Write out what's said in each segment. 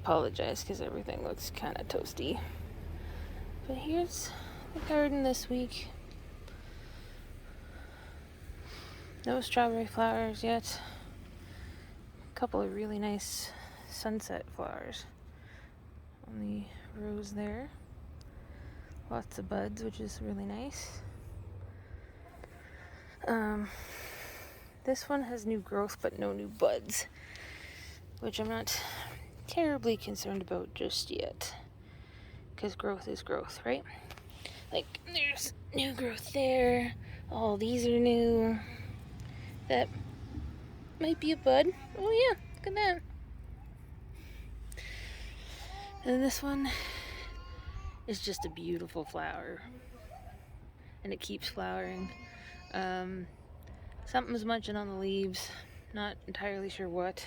apologize because everything looks kind of toasty. But here's the garden this week. No strawberry flowers yet. A couple of really nice sunset flowers on the rows there. Lots of buds, which is really nice. This one has new growth but no new buds, which I'm not terribly concerned about just yet, because growth is growth, right? Like, there's new growth there. All these are new. That might be a bud. Oh yeah, look at that. And this one is just a beautiful flower, and it keeps flowering. Something's munching on the leaves, not entirely sure what.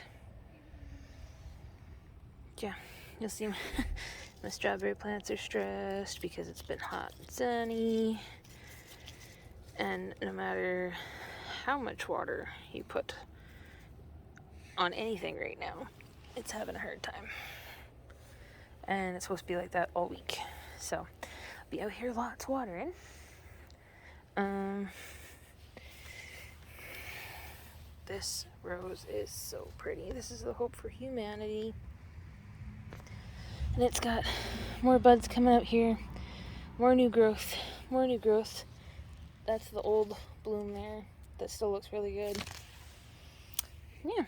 Yeah, you'll see my strawberry plants are stressed because it's been hot and sunny, and no matter how much water you put on anything right now, it's having a hard time. And it's supposed to be like that all week, so I'll be out here lots watering. This rose is so pretty. This is the hope for humanity. And it's got more buds coming out here. More new growth. More new growth. That's the old bloom there. That still looks really good. Yeah.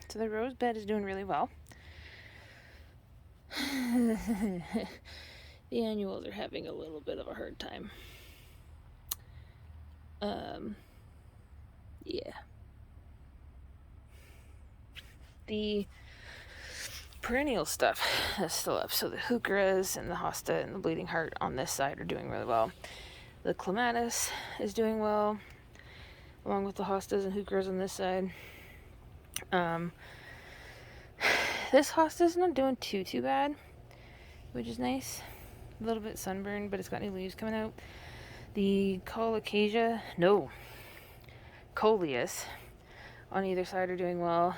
So the rose bed is doing really well. The annuals are having a little bit of a hard time. Yeah. The perennial stuff is still up. So the heucheras and the hosta and the bleeding heart on this side are doing really well. The clematis is doing well, along with the hostas and heucheras on this side. This hosta's not doing too bad, which is nice. A little bit sunburned, but it's got new leaves coming out. The coleus on either side are doing well.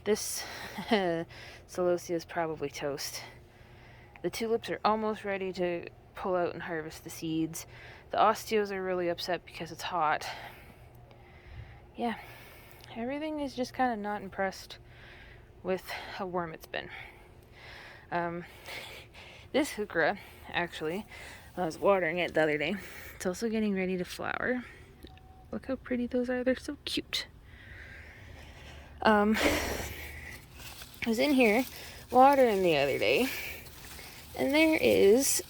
This celosia is probably toast. The tulips are almost ready to pull out and harvest the seeds. The osteos are really upset because it's hot. Yeah, everything is just kind of not impressed with how warm it's been. This heuchera, actually, I was watering it the other day. It's also getting ready to flower. Look how pretty those are. They're so cute. I was in here watering the other day, and there is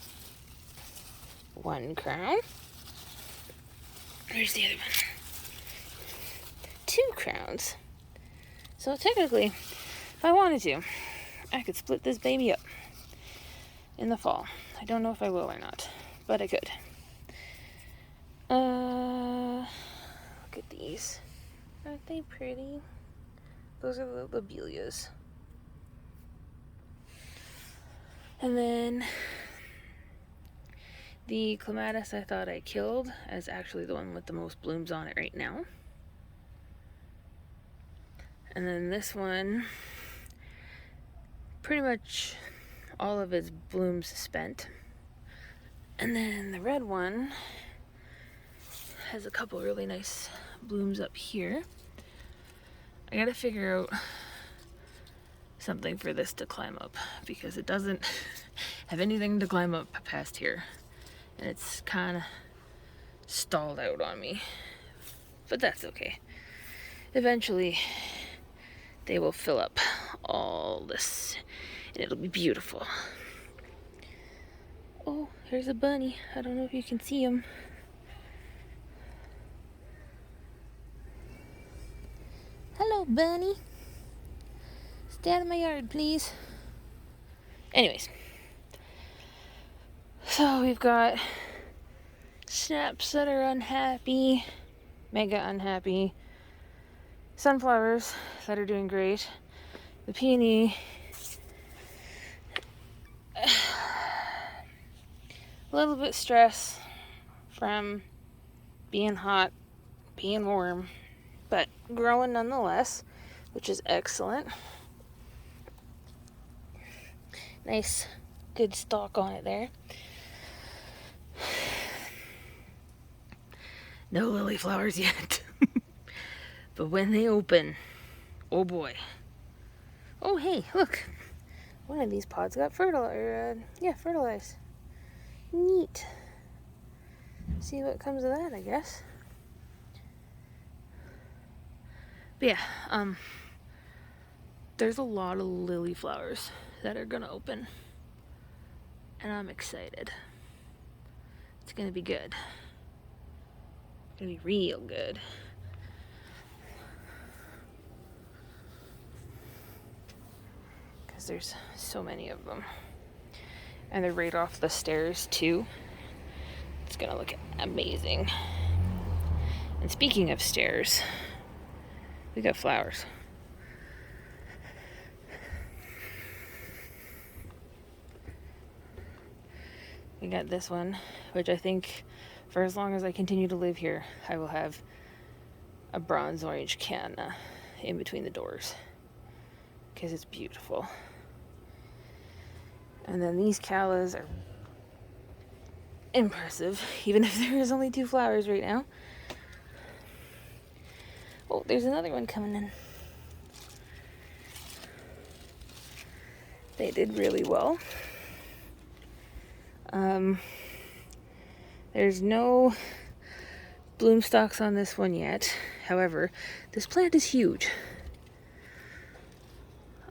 one crown. Where's the other one? 2 crowns. So technically, if I wanted to, I could split this baby up in the fall. I don't know if I will or not, but I could. Look at these. Aren't they pretty? Those are the lobelias. And then the clematis I thought I killed is actually the one with the most blooms on it right now. And then this one, pretty much all of its blooms spent. And then the red one has a couple really nice blooms up here. I gotta figure out something for this to climb up, because it doesn't have anything to climb up past here. And it's kind of stalled out on me. But that's okay. Eventually, they will fill up all this, and it'll be beautiful. Oh, here's a bunny. I don't know if you can see him. Hello, bunny. Stay out of my yard, please. Anyways. So we've got snaps that are unhappy, mega unhappy, sunflowers that are doing great, the peony, a little bit stress from being hot, being warm, but growing nonetheless, which is excellent. Nice, good stalk on it there. No lily flowers yet. But when they open, oh boy. Oh hey, look. One of these pods got fertilized. Neat. See what comes of that, I guess. But yeah, there's a lot of lily flowers that are gonna open. And I'm excited. It's gonna be good. It's gonna be real good. Because there's so many of them. And they're right off the stairs too. It's gonna look amazing. And speaking of stairs, we got flowers. We got this one, which I think for as long as I continue to live here, I will have a bronze orange canna in between the doors. Because it's beautiful. And then these callas are impressive, even if there is only 2 flowers right now. Oh, there's another one coming in. They did really well. There's no bloom stalks on this one yet. However, this plant is huge.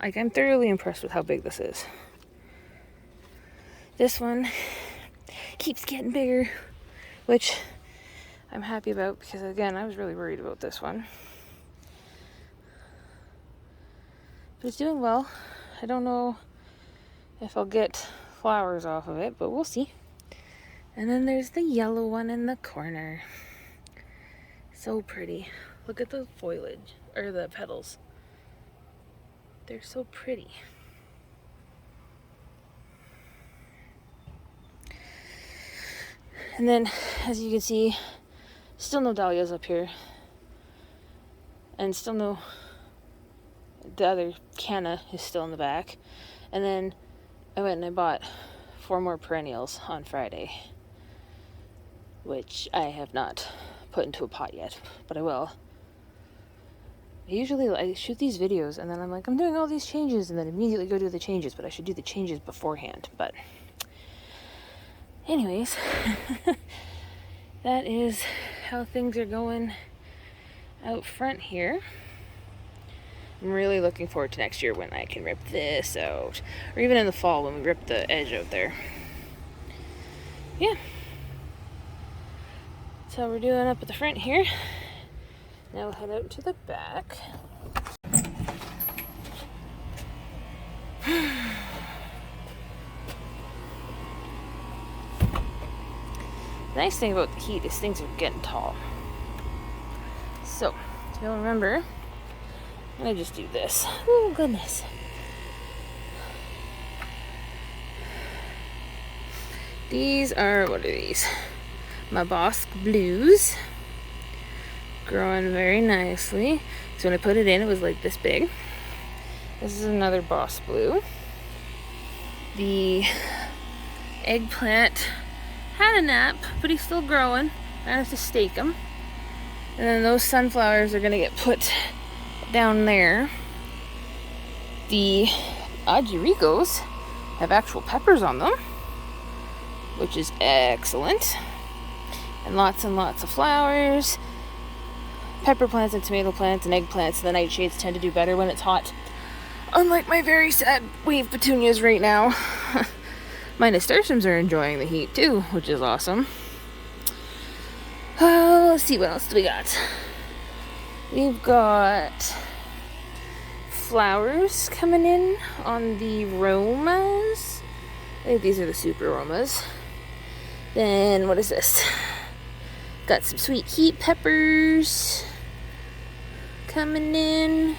Like, I'm thoroughly impressed with how big this is. This one keeps getting bigger, which I'm happy about because, again, I was really worried about this one. But it's doing well. I don't know if I'll get flowers off of it, but we'll see. And then there's the yellow one in the corner. So pretty. Look at the foliage, or the petals. They're so pretty. And then, as you can see, still no dahlias up here. And still no... The other canna is still in the back. And then I went and I bought 4 more perennials on Friday, which I have not put into a pot yet, but I will. Usually I shoot these videos and then I'm like, I'm doing all these changes, and then immediately go do the changes, but I should do the changes beforehand. But anyways, that is how things are going out front here. I'm really looking forward to next year when I can rip this out, or even in the fall when we rip the edge out there. Yeah, that's how we're doing up at the front here. Now we'll head out to the back. The nice thing about the heat is things are getting tall. So, if you'll remember, I'm gonna just do this. Oh, goodness. These are, what are these? My Bosque Blues. Growing very nicely. So when I put it in, it was like this big. This is another Bosque Blue. The eggplant had a nap, but he's still growing. I have to stake him. And then those sunflowers are gonna get put down there. The Ajaricos have actual peppers on them, which is excellent. And lots of flowers. Pepper plants and tomato plants and eggplants. The nightshades tend to do better when it's hot. Unlike my very sad wave petunias right now. My nasturtiums are enjoying the heat too, which is awesome. Let's see, what else do we got? We've got flowers coming in on the Romas. I think these are the super Romas. Then, what is this? Got some sweet heat peppers coming in.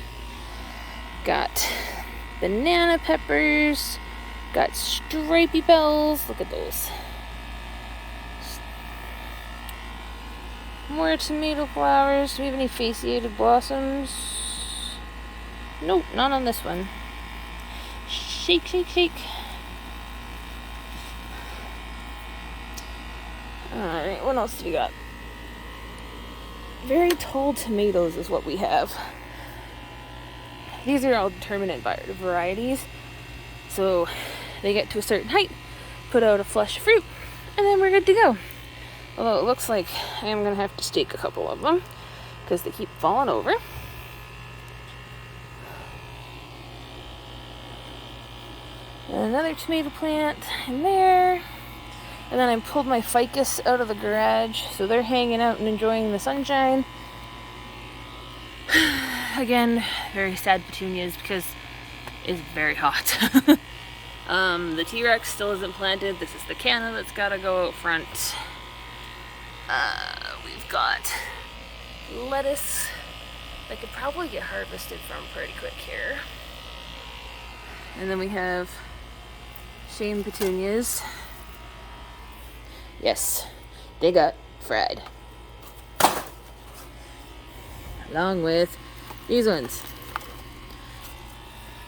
Got banana peppers. Got stripy bells. Look at those. More tomato flowers. Do we have any fasciated blossoms? Nope, not on this one. Shake, shake, shake. Alright, what else do we got? Very tall tomatoes is what we have. These are all determinate varieties. So they get to a certain height, put out a flush of fruit, and then we're good to go. Although it looks like I am going to have to stake a couple of them because they keep falling over. And another tomato plant in there. And then I pulled my ficus out of the garage, so they're hanging out and enjoying the sunshine. Again, very sad petunias because it's very hot. The T-Rex still isn't planted. This is the canna that's got to go out front. We've got lettuce that could probably get harvested from pretty quick here. And then we have shame petunias. Yes, they got fried. Along with these ones.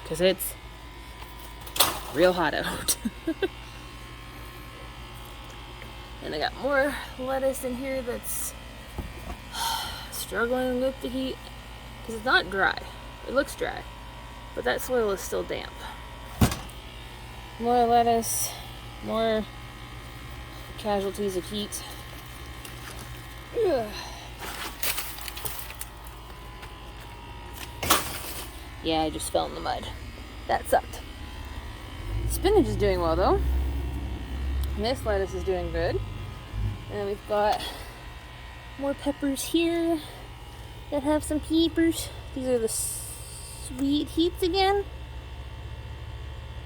Because it's real hot out. And I got more lettuce in here that's struggling with the heat. Because it's not dry. It looks dry. But that soil is still damp. More lettuce. More casualties of heat. Ugh. Yeah, I just fell in the mud. That sucked. Spinach is doing well though. And this lettuce is doing good. And we've got more peppers here that have some peppers. These are the sweet heats again.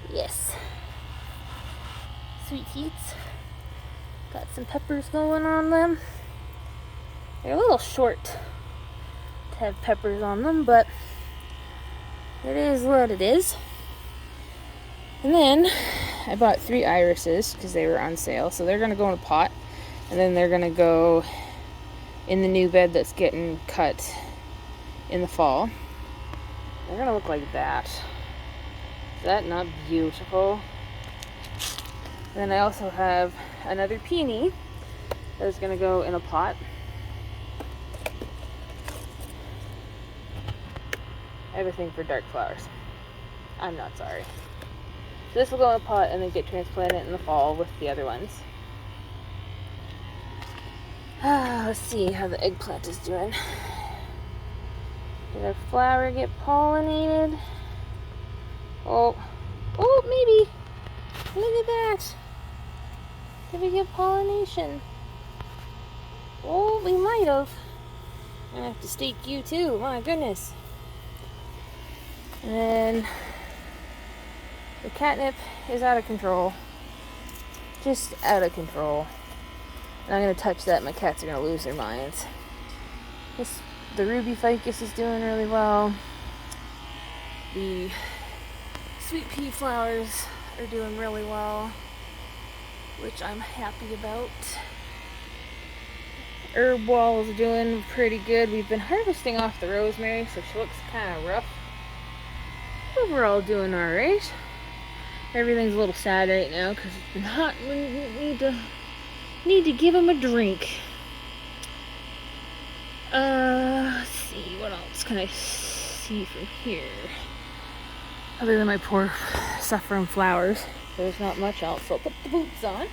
Yes. Sweet heats. Got some peppers going on them. They're a little short to have peppers on them, but it is what it is. And then I bought 3 irises because they were on sale. So they're going to go in a pot. And then they're going to go in the new bed that's getting cut in the fall. They're going to look like that. Is that not beautiful? And then I also have another peony that's going to go in a pot. I have a thing for dark flowers. I'm not sorry. So this will go in a pot and then get transplanted in the fall with the other ones. Let's see how the eggplant is doing. Did our flower get pollinated? Oh, maybe. Look at that. Did we get pollination? Oh, we might have. I'm gonna have to stake you too. My goodness. And then the catnip is out of control. Just out of control. And I'm going to touch that, my cats are going to lose their minds. The ruby ficus is doing really well. The sweet pea flowers are doing really well, which I'm happy about. Herb wall is doing pretty good. We've been harvesting off the rosemary, so she looks kind of rough. Overall doing alright. Everything's a little sad right now because it's been hot and we need to give him a drink. Let's see, what else can I see from here? Other than my poor suffering flowers, there's not much else, so I'll put the boots on.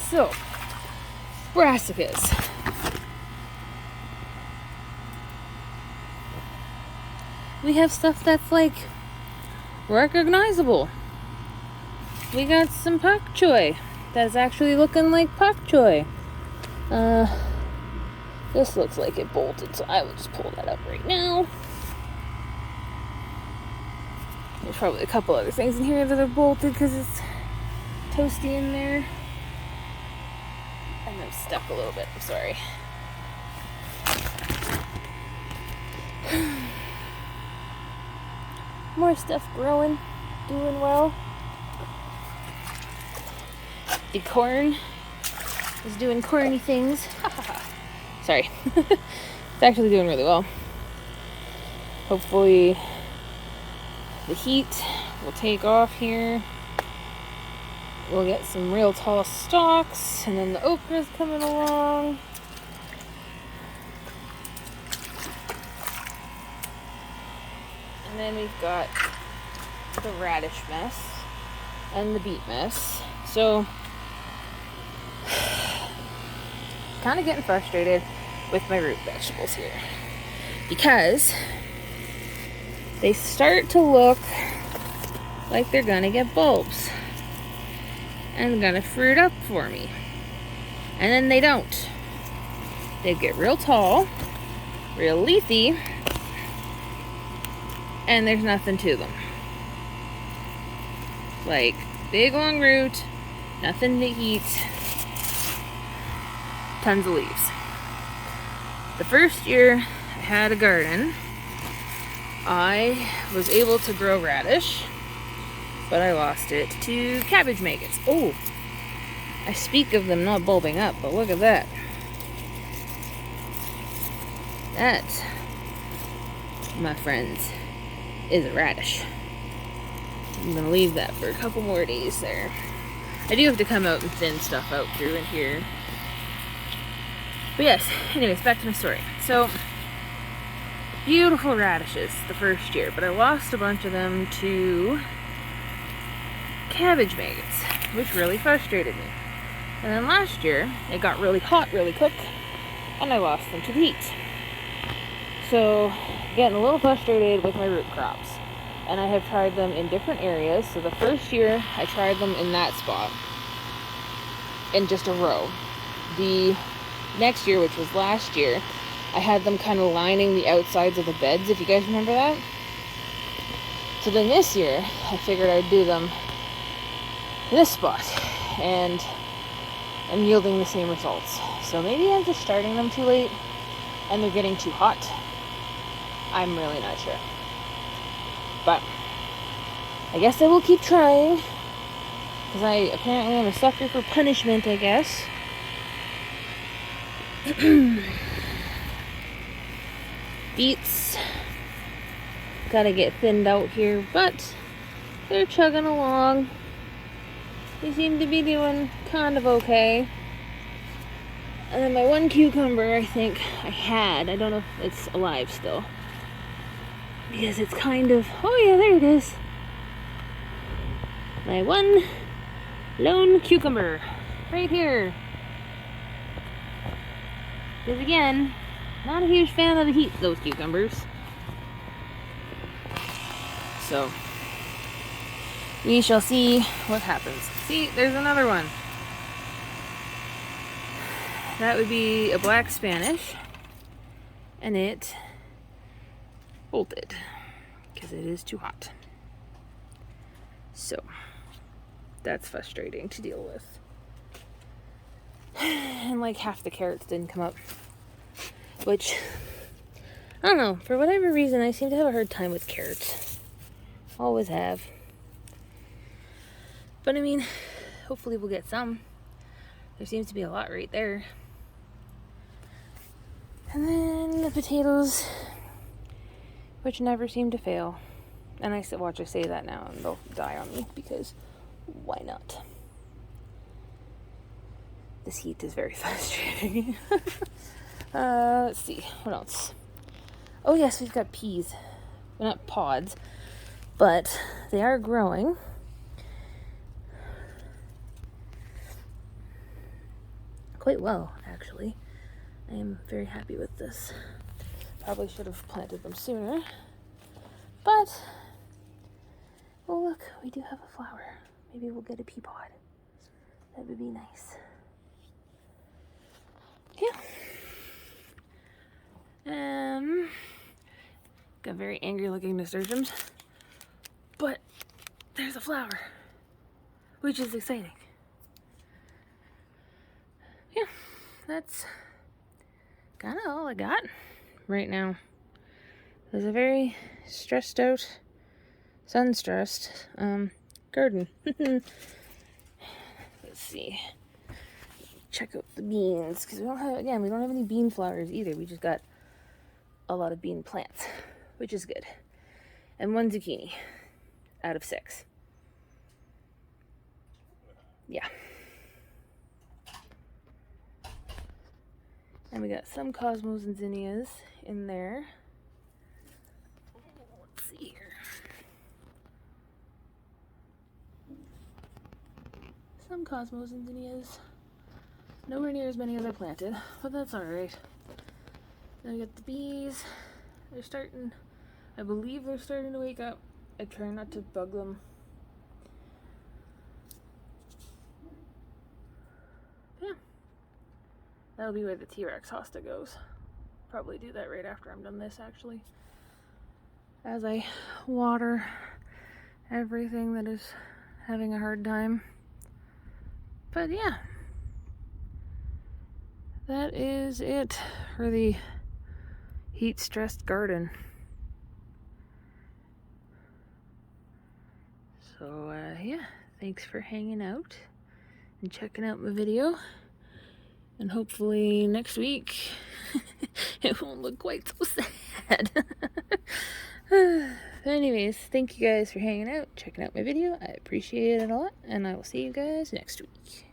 So, brassicas. We have stuff that's like recognizable. We got some pak choy that's actually looking like pak choy. This looks like it bolted, so I will just pull that up right now. There's probably a couple other things in here that are bolted because it's toasty in there. And I'm stuck a little bit, I'm sorry. More stuff growing, doing well. The corn is doing corny things. Sorry. It's actually doing really well. Hopefully the heat will take off here. We'll get some real tall stalks, and then the okra's coming along. And then we've got the radish mess and the beet mess. So, kind of getting frustrated with my root vegetables here because they start to look like they're gonna get bulbs and gonna fruit up for me, and then they don't. They get real tall, real leafy, and there's nothing to them. Like, big long root, nothing to eat, tons of leaves. The first year I had a garden, I was able to grow radish, but I lost it to cabbage maggots. Oh, I speak of them not bulbing up, but look at that. That, my friends, is a radish. I'm gonna leave that for a couple more days there. I do have to come out and thin stuff out through in here. But yes, anyways, back to my story. So, beautiful radishes the first year, but I lost a bunch of them to cabbage maggots, which really frustrated me. And then last year, it got really hot really quick, and I lost them to the heat. So, getting a little frustrated with my root crops. And I have tried them in different areas. So the first year, I tried them in that spot, in just a row. The next year, which was last year, I had them kind of lining the outsides of the beds, if you guys remember that. So then this year, I figured I'd do them in this spot, and I'm yielding the same results. So maybe I'm just starting them too late, and they're getting too hot. I'm really not sure. But I guess I will keep trying, because I apparently am a sucker for punishment, I guess. Beets gotta get thinned out here, but they're chugging along. They seem to be doing kind of okay. And then my one cucumber, I think I don't know if it's alive still, because it's kind of, oh yeah, there it is. My one lone cucumber, right here. Because again, not a huge fan of the heat, those cucumbers. So, we shall see what happens. See, there's another one. That would be a black Spanish, and it bolted because it is too hot. So that's frustrating to deal with. And like half the carrots didn't come up, which I don't know, for whatever reason I seem to have a hard time with carrots. Always have. But I mean, hopefully we'll get some. There seems to be a lot right there. And then the potatoes, which never seem to fail. And I say that now and they'll die on me, because why not? This heat is very frustrating. Let's see, what else? Oh yes, we've got peas. Well, not pods, but they are growing. Quite well, actually. I am very happy with this. Probably should have planted them sooner. But, oh look, we do have a flower. Maybe we'll get a pea pod. That would be nice. Yeah. Got very angry looking nasturtiums. But there's a flower, which is exciting. Yeah, that's kind of all I got right now. It was a very stressed out, sun-stressed garden. Let's see. check out the beans, because we don't have any bean flowers either. We just got a lot of bean plants, which is good. And 1 zucchini out of 6. Yeah. And we got some cosmos and zinnias in there. Let's see here. Some cosmos and zinnias. Nowhere near as many as I planted, but that's alright. Then we got the bees. They're starting, I believe they're starting to wake up. I try not to bug them. Yeah. That'll be where the T-Rex hosta goes. Probably do that right after I'm done this, actually. As I water everything that is having a hard time. But yeah. That is it for the heat-stressed garden. So yeah, thanks for hanging out and checking out my video. And hopefully next week it won't look quite so sad. Anyways, thank you guys for hanging out, checking out my video. I appreciate it a lot, and I will see you guys next week.